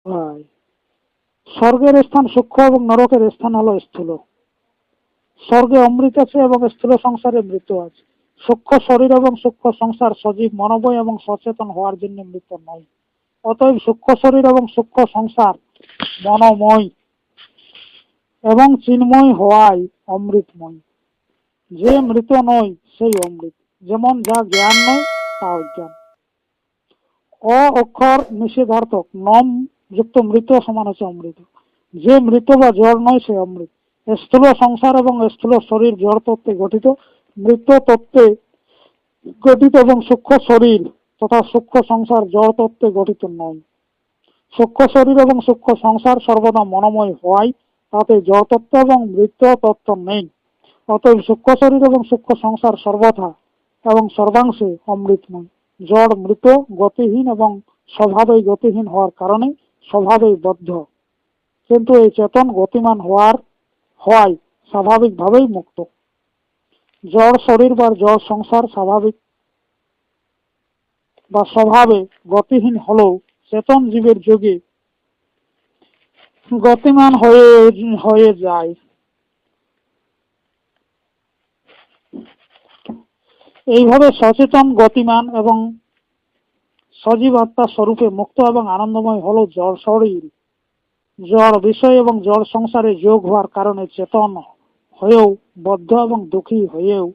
হয়। স্বর্গের স্থান সূক্ষ্ম এবং নরকের স্থান হলো স্থূল। স্বর্গে অমৃত আছে এবং স্থূল সংসারে মৃত আছে। সূক্ষ্ম শরীর এবং সূক্ষ্ম সংসার সজীব মনোময় এবং সচেতন হওয়ার জন্য মৃত নয়। অতএব সূক্ষ্ম শরীর এবং সূক্ষ্ম সংসার মনোময় এবং চিন্ময় হওয়ায় অমৃতময়। যে মৃত নয় সেই অমৃত। যেমন যা জ্ঞান নয় তা অজ্ঞান। অ অক্ষর নিষেধার্থক নম যুক্ত মৃত সমান হচ্ছে অমৃত। যে মৃত বা জড় নয় সে অমৃত। স্থূল সংসার এবং স্থূল শরীর জড় তত্ত্বে গঠিত, মৃত তত্ত্বে গঠিত এবং সূক্ষ্ম শরীর তথা সূক্ষ্ম সংসার জড় তত্ত্বে গঠিত নয়। সূক্ষ্ম শরীর এবং সূক্ষ্ম সংসার সর্বদা মনোময় হওয়ায় তাতে জড় তত্ত্ব এবং মৃত তত্ত্ব নেই। অতএব সূক্ষ্ম শরীর এবং সূক্ষ্ম সংসার সর্বথা এবং সর্বাংশে অমৃতময়। জড় মৃত, গতিহীন এবং স্বভাবেই গতিহীন হওয়ার কারণে স্বভাবেই বদ্ধ, কিন্তু এই চেতন গতিমান হওয়ায় স্বাভাবিকভাবেই মুক্ত। জড় শরীর বা জড় সংসার স্বাভাবিক বা স্বভাবে গতিহীন হলেও চেতন জীবের যোগে গতিমান হয়ে যায়। এইভাবে সচেতন, গতিমান এবং সজীব আত্মা স্বরূপে মুক্ত এবং আনন্দময় হলো জড় শরীর। জড় বিষয় এবং জড় সংসারে যোগ হওয়ার কারণে চেতন হয়েও বদ্ধ এবং দুঃখী হয়েও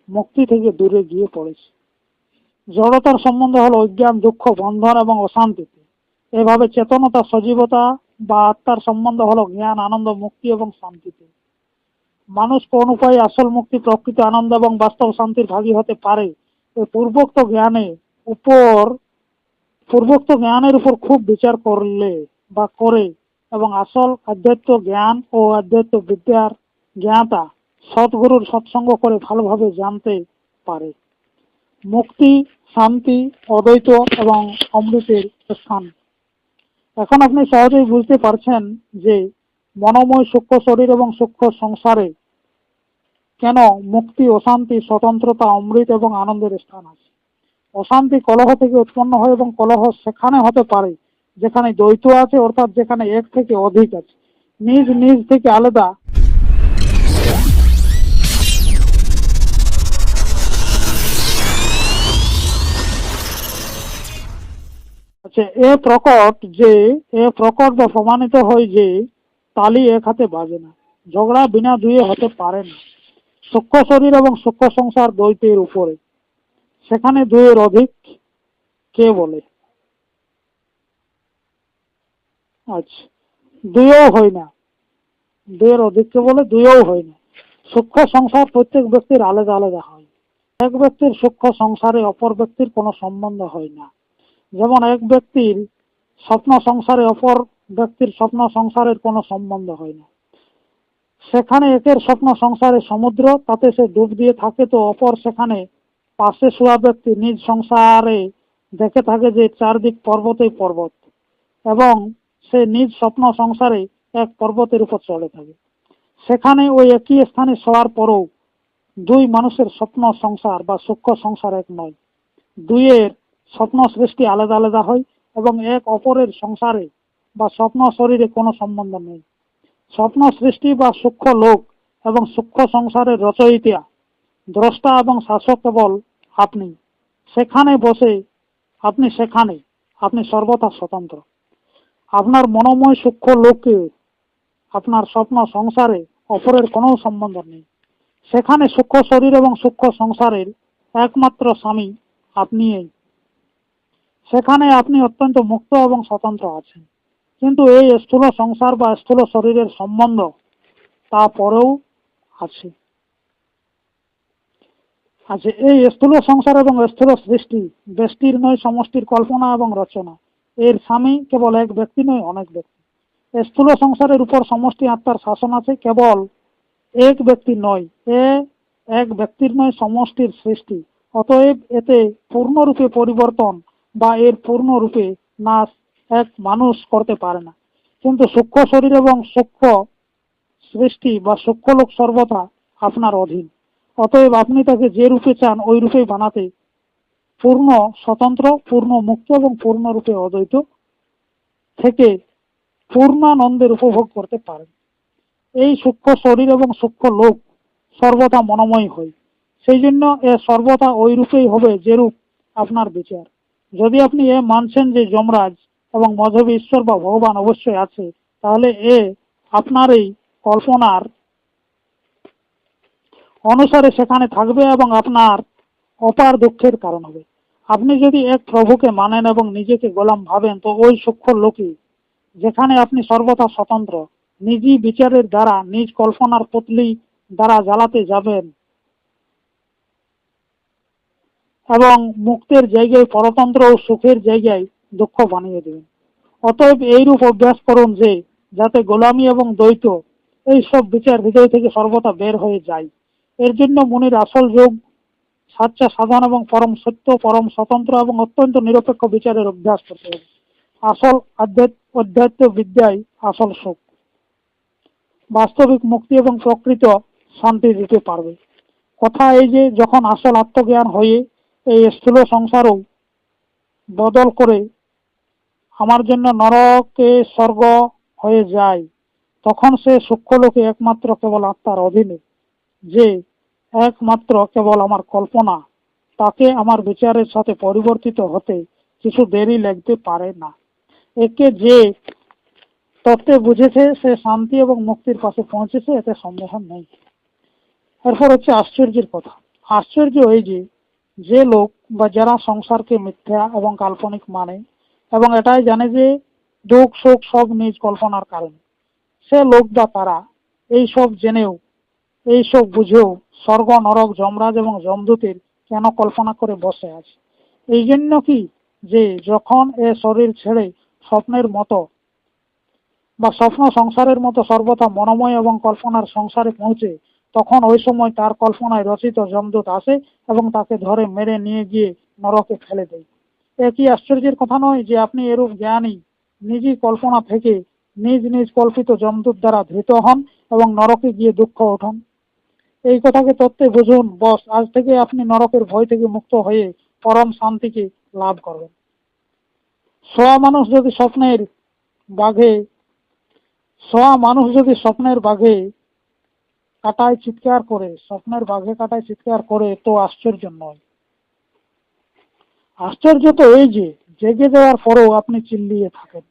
মুক্তি থেকে দূরে গিয়ে পড়েছে। জড়তার সম্বন্ধ হলো অজ্ঞান, দুঃখ, বন্ধন এবং অশান্তিতে। এভাবে চেতনতা, সজীবতা বা আত্মার সম্বন্ধ হলো জ্ঞান, আনন্দ, মুক্তি এবং শান্তিতে। মানুষ কোন উপায়ে আসল মুক্তি, প্রকৃত আনন্দ এবং বাস্তব শান্তির ভাগী হতে পারে পূর্বোক্ত জ্ঞানের উপর খুব বিচার করলে বা করে এবং আসল আধ্যাত্ম জ্ঞান ও আধ্যাত্ম বিদ্যার জ্ঞাতা সৎগুরুর সৎসঙ্গ করে ভালোভাবে জানতে পারে। মুক্তি, শান্তি, অদ্বৈত এবং অমৃতের স্থান। এখন আপনি সহজেই বুঝতে পারছেন যে মনোময় সূক্ষ্ম শরীর এবং সূক্ষ্ম সংসারে কেন মুক্তি, অশান্তি, স্বতন্ত্রতা, অমৃত এবং আনন্দের স্থান আছে। অশান্তি কলহ থেকে উৎপন্ন হয় এবং কলহ সেখানে হতে পারে যেখানে দ্বৈত আছে, অর্থাৎ যেখানে এক থেকে অধিক আছে, নিজ নিজ থেকে আলাদা। আচ্ছা, এ প্রকট বা প্রমাণিত হয় যে তালি এক হাতে বাজে না, ঝগড়া বিনা দুয়ে হতে পারে না। সূক্ষ্ম শরীর এবং সূক্ষ্ম সংসার দ্বৈতের উপরে, সেখানে দুয়ের অধিক কে বলে? আচ্ছা, দুইও হয় না। দুয়ের অধিক কে বলে? দুইও হয় না। সূক্ষ্ম সংসার প্রত্যেক ব্যক্তির আলাদা আলাদা হয়। এক ব্যক্তির সূক্ষ্ম সংসারে অপর ব্যক্তির কোনো সম্বন্ধ হয় না। যেমন এক ব্যক্তির স্বপ্ন সংসারে অপর ব্যক্তির স্বপ্ন সংসারের কোনো সম্বন্ধ হয় না। সেখানে একের স্বপ্ন সংসারে সমুদ্র, তাতে সে ডুব দিয়ে থাকে, তো অপর সেখানে পাশে শোয়া ব্যক্তি নিজ সংসারে দেখে থাকে যে চারদিক পর্বতেই পর্বত, এবং সে নিজ স্বপ্ন সংসারে এক পর্বতের উপর চলে থাকে। সেখানে ওই একই স্থানে শোয়ার পরও দুই মানুষের স্বপ্ন সংসার বা সূক্ষ্ম সংসার এক নয়। দুইয়ের স্বপ্ন সৃষ্টি আলাদা আলাদা হয় এবং এক অপরের সংসারে বা স্বপ্ন শরীরে কোনো সম্বন্ধ নেই। স্বপ্ন সৃষ্টি বা সূক্ষ্ম লোক এবং সূক্ষ্ম সংসারের রচয়িতা, দ্রষ্টা এবং শাসক কেবল আপনি। সেখানে বসে আপনি সর্বথা স্বতন্ত্র। আপনার মনোময় সূক্ষ্ম লোকে আপনার স্বপ্ন সংসারে অপরের কোনো সম্বন্ধ নেই। সেখানে সূক্ষ্ম শরীর এবং সূক্ষ্ম সংসারের একমাত্র স্বামী আপনিই। সেখানে আপনি অত্যন্ত মুক্ত এবং স্বতন্ত্র আছেন। কিন্তু এই স্থূল সংসার বা স্থূল শরীরের সম্বন্ধ তা পরেও আছে। এই স্থূল সংসার এবং স্থূল সৃষ্টি ব্যষ্টির নয়, সমষ্টির কল্পনা এবং রচনা। এর স্বামী কেবল এক ব্যক্তি নয়, অনেক ব্যক্তি। স্থূল সংসারের উপর সমষ্টি আত্মার শাসন আছে, কেবল এক ব্যক্তি নয়, এক ব্যক্তির নয়, সমষ্টির সৃষ্টি। অতএব এতে পূর্ণরূপে পরিবর্তন বা এর পূর্ণরূপে নাশ এক মানুষ করতে পারে না। কিন্তু সূক্ষ্ম শরীর এবং সূক্ষ্ম সৃষ্টি বা সূক্ষ্ম লোক সর্বদা আপনার অধীন। অতএব আপনি তাকে যে রূপে চান ওই রূপেই বানাতে পূর্ণ স্বতন্ত্র, পূর্ণ মুক্ত এবং পূর্ণরূপে অদ্বৈত থেকে পূর্ণানন্দের উপভোগ করতে পারেন। এই সূক্ষ্ম শরীর এবং সূক্ষ্ম লোক সর্বদা মনোময় হয়, সেই জন্য এ সর্বদা ওই রূপেই হবে যেরূপ আপনার বিচার। যদি আপনি এ মানছেন যে যমরাজ এবং মধবী ঈশ্বর বা ভগবান অবশ্যই আছে, তাহলে এ আপনার এই কল্পনার অনুসারে সেখানে থাকবে এবং আপনার অপার দুঃখের কারণ হবে। আপনি যদি এক প্রভুকে মানেন এবং নিজেকে গোলাম ভাবেন, তো ওই সূক্ষ্ম লোকই যেখানে আপনি সর্বদা স্বতন্ত্র, নিজই বিচারের দ্বারা নিজ কল্পনার পুতলি দ্বারা জ্বালাতে যাবেন এবং মুক্তের জায়গায় পরতন্ত্র ও সুখের জায়গায় দুঃখ বানিয়ে দেবেন। অতএব এইরূপ অভ্যাস করুন যে যাতে গোলামি এবং দ্বৈত এইসব বিচার হৃদয় থেকে সর্বদা বের হয়ে যায়। এর জন্য মুনির আসল যোগ সাচ্চা সাধন এবং পরম সত্য, পরম স্বতন্ত্র এবং অত্যন্ত নিরপেক্ষ বিচারের অভ্যাস করতে হবে। আসল অধ্যাত্ম বিদ্যায় আসল সুখ, বাস্তবিক মুক্তি এবং প্রকৃত শান্তি দিতে পারবে। কথা এই যে যখন আসল আত্মজ্ঞান হয়ে এই স্থূল সংসারও বদল করে আমার জন্য নরকে স্বর্গ হয়ে যায়, তখন সে সূক্ষ্ম লোকে একমাত্র কেবল আত্মার অধীনে, যে একমাত্র কেবল আমার কল্পনা, তাকে আমার বিচারের সাথে পরিবর্তিত হতে কিছু দেরি লাগতে পারে না। একে যে তত্ত্বে বুঝেছে সে শান্তি এবং মুক্তির পাশে পৌঁছেছে, এতে সন্দেহ নেই। এরপর হচ্ছে আশ্চর্যের কথা। আশ্চর্য এই যে লোক বা যারা সংসারকে মিথ্যা এবং কাল্পনিক মানে এবং এটাই জানে যে দুঃখ সুখ সব নিজ কল্পনার কারণ, সে লোক বা তারা এই সব জেনেও, এই সব বুঝেও স্বর্গ নরক যমরাজ এবং যমদূতের কেন কল্পনা করে বসে আছে? এই জন্য কি যে যখন এ শরীর ছেড়ে স্বপ্নের মতো বা স্বপ্ন সংসারের মতো সর্বদা মনোময় এবং কল্পনার সংসারে পৌঁছে, তখন ওই সময় তার কল্পনায় রচিত যমদূত আসে এবং তাকে ধরে মেরে নিয়ে গিয়ে নরকে ফেলে দেয়। একই আশ্চর্যের কথা নয় যে আপনি এরূপ জ্ঞানী নিজই কল্পনা থেকে নিজ নিজ কল্পিত যমদূত দ্বারা ধৃত হন এবং নরকে গিয়ে দুঃখ ওঠেন। এই কথাকে তত্ত্বে বুঝুন বস, আজ থেকে আপনি নরকের ভয় থেকে মুক্ত হয়ে পরম শান্তিকে লাভ করবেন। সোয়া মানুষ যদি স্বপ্নের বাঘে কাটায় চিৎকার করে, তো আশ্চর্য নয়। আশ্চর্য তো এই যে জেগে যাওয়ার পরেও আপনি চিল্লিয়ে থাকেন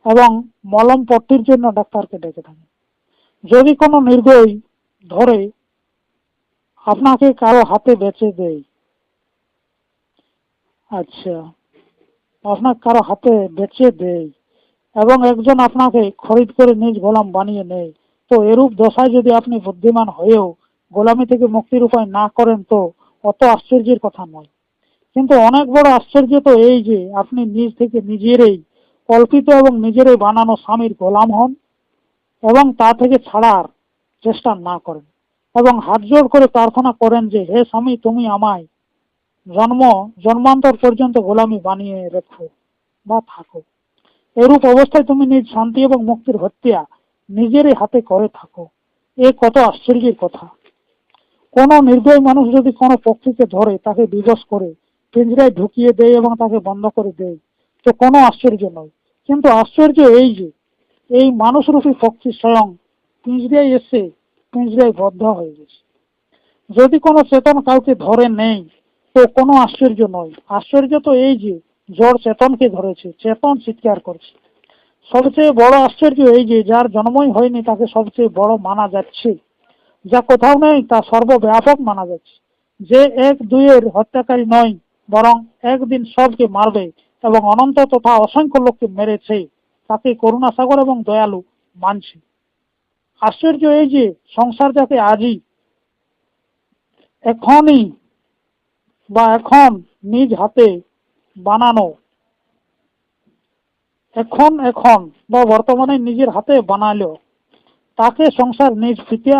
এবং মলম পট্টির জন্য ডাক্তারকে ডেকে থাকেন। যদি কোনো নির্দয়ী ধরে আপনাকে কারো হাতে বেচে দেয়, এবং একজন আপনাকে খরিদ করে নিজ গোলাম বানিয়ে নেয়, তো এরূপ দশায় যদি আপনি বুদ্ধিমান হয়েও গোলামি থেকে মুক্তির উপায় না করেন, তো অত আশ্চর্যের কথা নয়। কিন্তু অনেক বড় আশ্চর্য তো এই যে আপনি নিজ থেকে নিজেরই কল্পিত এবং নিজেরই বানানো স্বামীর গোলাম হন এবং তা থেকে ছাড়ার চেষ্টা না করেন এবং হাত জোড় করে প্রার্থনা করেন যে হে স্বামী, তুমি আমায় জন্মান্তর পর্যন্ত গোলামি বানিয়ে রেখো বা থাকো। এরূপ অবস্থায় তুমি নিজ শান্তি এবং মুক্তির হত্যা নিজেরই হাতে করে থাকো। এ কত আশ্চর্যের কথা! কোন নির্দয় মানুষ যদি কোনো পক্ষীকে ধরে তাকে বিবশ করে পিঞ্জরায় ঢুকিয়ে দেয় এবং তাকে বন্ধ করে দেয়, তো কোনো আশ্চর্য নয়। কিন্তু আশ্চর্য এই যে এই মানুষরূপী পক্ষী স্বয়ং পিঞ্জরায় এসে পিঞ্জরায় বদ্ধ হয়ে গেছে। যদি কোনো চেতন কাউকে ধরে নেই, তো কোনো আশ্চর্য নয়। আশ্চর্য তো এই যে জড় চেতনকে ধরেছে, চেতন চিৎকার করছে। সবচেয়ে বড় আশ্চর্য এই যে যার জন্মই হয়নি তাকে সবচেয়ে বড় মানা যাচ্ছে, যা কোথাও নেই তা সর্বব্যাপক মানা যাচ্ছে। যে এক দুইয়ের হত্যাকারী নয়, বরং একদিন সবকে মারবে এবং অনন্ত তথা অসংখ্য লোককে মেরেছে, তাকে করুণাসাগর এবং দয়ালু মানছে। আশ্চর্য এই যে সংসার যাকে আজই এখনই বা এখন নিজ হাতে বানানো, এখন বা বর্তমানে নিজের হাতে বানালো, তাকে সংসার নিজ পিতা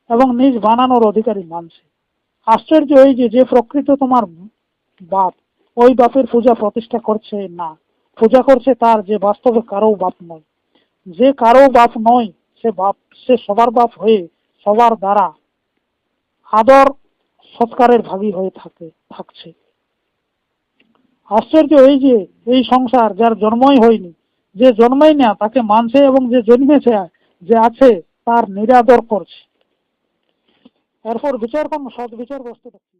এবং নিজ বানানোর অধিকারী মানছে। আশ্চর্য এই যে প্রকৃত তোমার বাপ, ওই বাপের পূজা প্রতিষ্ঠা করছে না, পূজা করছে তার যে বাস্তবে কারো বাপ নয়। যে কারো বাপ নয় সে সবার বাপ হয়ে সবার দ্বারা আদর সৎকারের ভাগী হয়ে থাকছে। আশ্চর্য এই যে এই সংসার যার জন্মই হয়নি, যে জন্মাই না তাকে মানছে, এবং যে জন্মেছে, যে আছে, তার নিরাদর করছে। এরপর বিচার করুন সৎ বিচার বস্তুটা কি।